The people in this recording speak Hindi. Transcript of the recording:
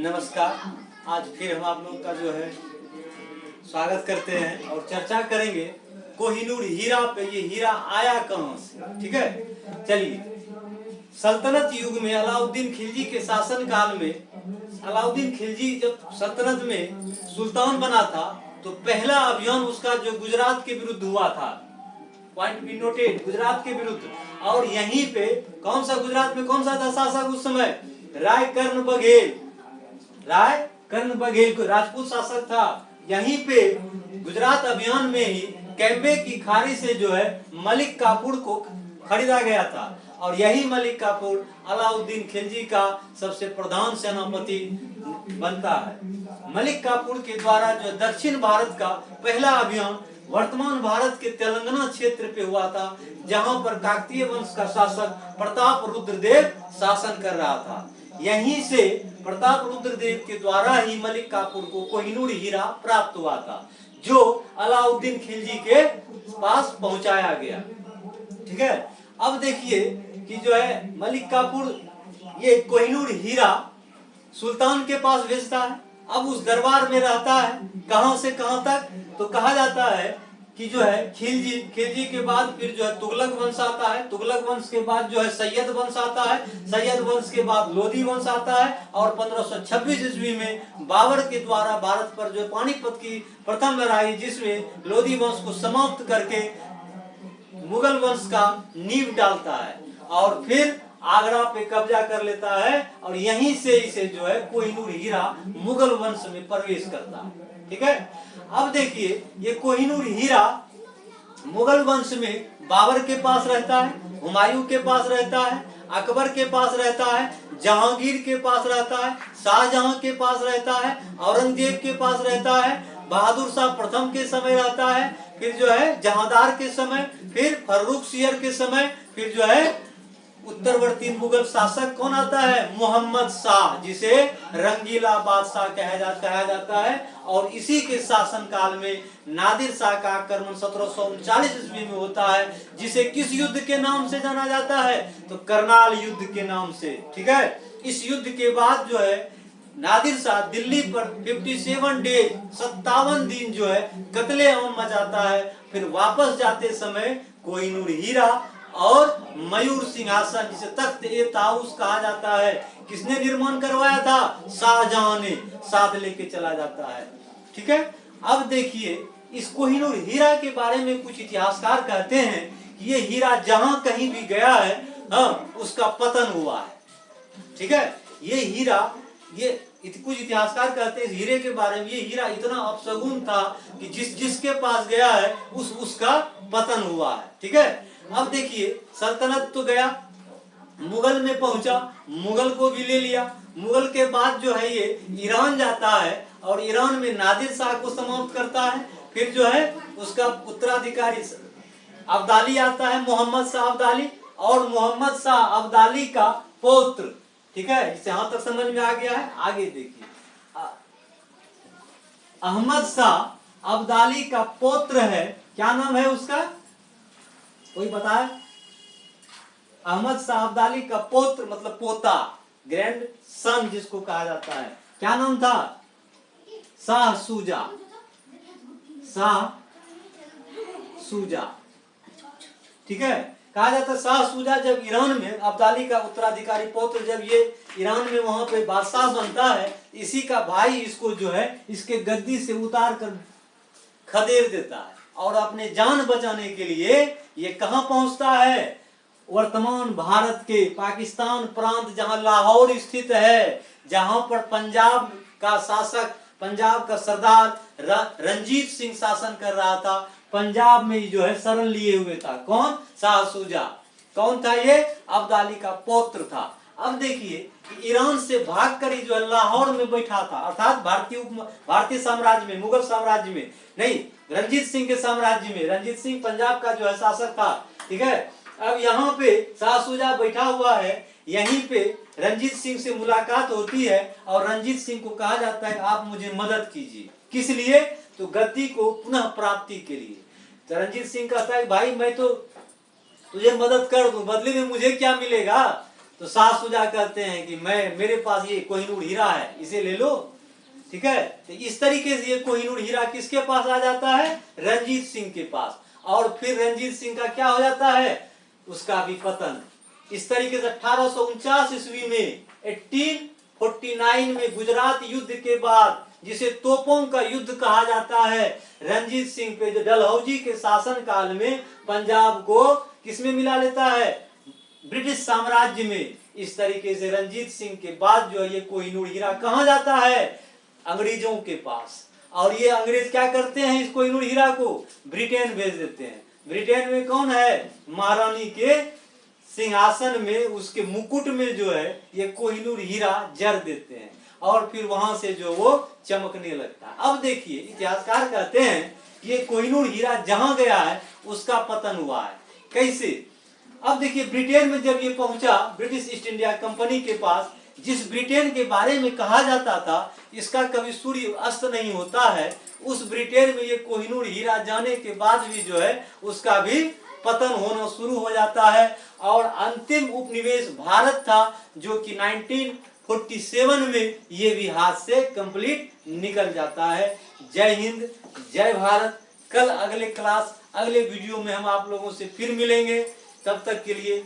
नमस्कार। आज फिर हम आप लोग का जो है स्वागत करते हैं और चर्चा करेंगे कोहिनूर हीरा पे। ये हीरा आया कहाँ से? ठीक है, चलिए। सल्तनत युग में अलाउद्दीन खिलजी के शासन काल में अलाउद्दीन खिलजी जब सल्तनत में सुल्तान बना था तो पहला अभियान उसका जो गुजरात के विरुद्ध हुआ था, पॉइंट बी नोटेड, गुजरात के विरुद्ध। और यहीं पे कौन सा, गुजरात में कौन सा था शासक उस समय? राय कर्ण बघेल को राजपूत शासक था। यहीं पे गुजरात अभियान में ही कैम्बे की खाड़ी से जो है मलिक काफूर को खरीदा गया था और यही मलिक काफूर अलाउद्दीन खिलजी का सबसे प्रधान सेनापति बनता है। मलिक काफूर के द्वारा जो दक्षिण भारत का पहला अभियान वर्तमान भारत के तेलंगाना क्षेत्र पे हुआ था, जहां पर काकतीय वंश का शासक प्रताप रुद्रदेव शासन कर रहा था। यहीं से प्रताप रुद्रदेव के द्वारा ही मलिक काफूर को कोहिनूर हीरा प्राप्त हुआ था, जो अलाउद्दीन खिलजी के पास पहुंचाया गया। ठीक है, अब देखिए कि जो है मलिक काफूर ये कोहिनूर हीरा सुल्तान के पास भेजता है। अब उस दरबार में रहता है, कहां से कहां तक? तो कहा जाता है कि जो है खिलजी के बाद फिर जो है तुगलक वंश आता है, तुगलक वंश के बाद जो है सैयद वंश आता है, सैयद वंश के बाद लोधी वंश आता है और 1526 ईस्वी में बाबर के द्वारा भारत पर जो पानीपत की प्रथम लड़ाई, जिसमें लोधी वंश को समाप्त करके मुगल वंश का नींव डालता है और फिर आगरा पे कब्जा कर लेता है और यहीं से इसे जो है कोहिनूर हीरा मुगल वंश में प्रवेश करता है। ठीक है, अब देखिए ये कोहिनूर हीरा मुगल वंश में बाबर के पास रहता है, हुमायूं के पास रहता है, अकबर के पास रहता है, जहांगीर के पास रहता है, शाहजहां के पास रहता है, औरंगजेब के पास रहता है, बहादुर शाह प्रथम के समय रहता है, फिर जो है जहांदार के समय, फिर फर्रुखसियर के समय, फिर जो है उत्तरवर्ती मुगल शासक कौन आता है? मोहम्मद शाह, जिसे रंगीला बादशाह कहा जाता है। और इसी के शासन काल में नादिर शाह का आक्रमण 1739 ईस्वी में होता है, जिसे किस युद्ध के नाम से जाना जाता है? तो करनाल युद्ध के नाम से। ठीक है, इस युद्ध के बाद जो है नादिर शाह दिल्ली पर 57 डेज 57 दिन जो है कत्ले-आम मचाता है। फिर वापस जाते समय कोहिनूर हीरा और मयूर सिंहासन, जिसे तख्त ए ताऊस कहा जाता है, किसने निर्माण करवाया था? शाहजहां ने साथ लेके चला जाता है। ठीक है, अब देखिए इस कोहिनूर हीरा के बारे में कुछ इतिहासकार कहते हैं कि ये हीरा जहां कहीं भी गया है, उसका पतन हुआ है। ठीक है, ये हीरा, ये कुछ इतिहासकार कहते हैं इस हीरे के बारे में, ये हीरा इतना अपशगुन था कि जिसके पास गया है उसका पतन हुआ है। ठीक है, अब देखिए सल्तनत तो गया, मुगल में पहुंचा, मुगल को भी ले लिया। मुगल के बाद जो है ये ईरान जाता है और ईरान में नादिर शाह को समाप्त करता है। फिर जो है उसका उत्तराधिकारी अब्दाली आता है, मोहम्मद शाह अब्दाली, और मोहम्मद शाह अब्दाली का पौत्र। ठीक है, जिसे यहां तक समझ में आ गया है। आगे देखिए, अहमद शाह अब्दाली का पौत्र है, क्या नाम है उसका? कोई बताए? अहमद शाह अब्दाली का पौत्र मतलब पोता, ग्रैंड सन जिसको कहा जाता है, क्या नाम था? शाह सूजा। ठीक है, कहा जाता है शाह सूजा जब ईरान में अब्दाली का उत्तराधिकारी पौत्र, जब ये ईरान में वहां पे बादशाह बनता है, इसी का भाई इसको जो है इसके गद्दी से उतार कर खदेड़ देता है और अपने जान बचाने के लिए ये कहां पहुंचता है? वर्तमान भारत के पाकिस्तान प्रांत, जहां लाहौर स्थित है, जहां पर पंजाब का शासक, पंजाब का सरदार रंजीत सिंह शासन कर रहा था। पंजाब में जो है शरण लिए हुए था कौन? शाह सूजा। कौन था ये? अब्दाली का पौत्र था। अब देखिए ईरान से भागकर जो है लाहौर में बैठा था, अर्थात भारतीय साम्राज्य में, मुगल साम्राज्य में नहीं, रंजीत सिंह के साम्राज्य में। रंजीत सिंह पंजाब का जो है शासक था। ठीक है, अब यहाँ पे शाह सूजा बैठा हुआ है, यहीं पे रंजीत सिंह से मुलाकात होती है और रंजीत सिंह को कहा जाता है आप मुझे मदद कीजिए। किस लिए? तो गद्दी को पुनः प्राप्ति के लिए। तो रंजीत सिंह कहता है भाई मैं तो तुझे मदद कर दूं, बदले में मुझे क्या मिलेगा? तो सास सुजा कहते हैं कि मेरे पास ये कोहिनूर हीरा है, इसे ले लो। ठीक है, तो इस तरीके से ये कोहिनूर हीरा किसके पास आ जाता है? रंजीत सिंह के पास। और फिर रंजीत सिंह का क्या हो जाता है? उसका भी पतन। इस तरीके से 1849 ईस्वी में 1849 में गुजरात युद्ध के बाद, जिसे तोपों का युद्ध कहा जाता है, रंजीत सिंह पे जो डलहौजी के शासन काल में पंजाब को किसमें मिला लेता है? ब्रिटिश साम्राज्य में। इस तरीके से रंजीत सिंह के बाद जो है ये कोहिनूर हीरा कहाँ जाता है? अंग्रेजों के पास। और ये अंग्रेज क्या करते हैं? इस कोहिनूर हीरा को ब्रिटेन भेज देते हैं। ब्रिटेन में कौन है? महारानी के सिंहासन में, उसके मुकुट में जो है ये कोहिनूर हीरा जड़ देते हैं और फिर वहां से जो वो चमकने लगता है। अब देखिए, इतिहासकार कहते हैं कि ये कोहिनूर हीरा जहां गया है उसका पतन हुआ है। कैसे? अब देखिए, ब्रिटेन में जब ये पहुंचा, ब्रिटिश ईस्ट इंडिया कंपनी के पास, जिस ब्रिटेन के बारे में कहा जाता था इसका कभी सूर्य अस्त नहीं होता है, उस ब्रिटेन में ये कोहिनूर हीरा जाने के बाद भी जो है उसका भी पतन होना शुरू हो जाता है। और अंतिम उपनिवेश भारत था, जो कि 1947 में ये भी हाथ से कंप्लीट निकल जाता है। जय हिंद, जय भारत। कल अगले वीडियो में हम आप लोगों से फिर मिलेंगे। तब तक के लिए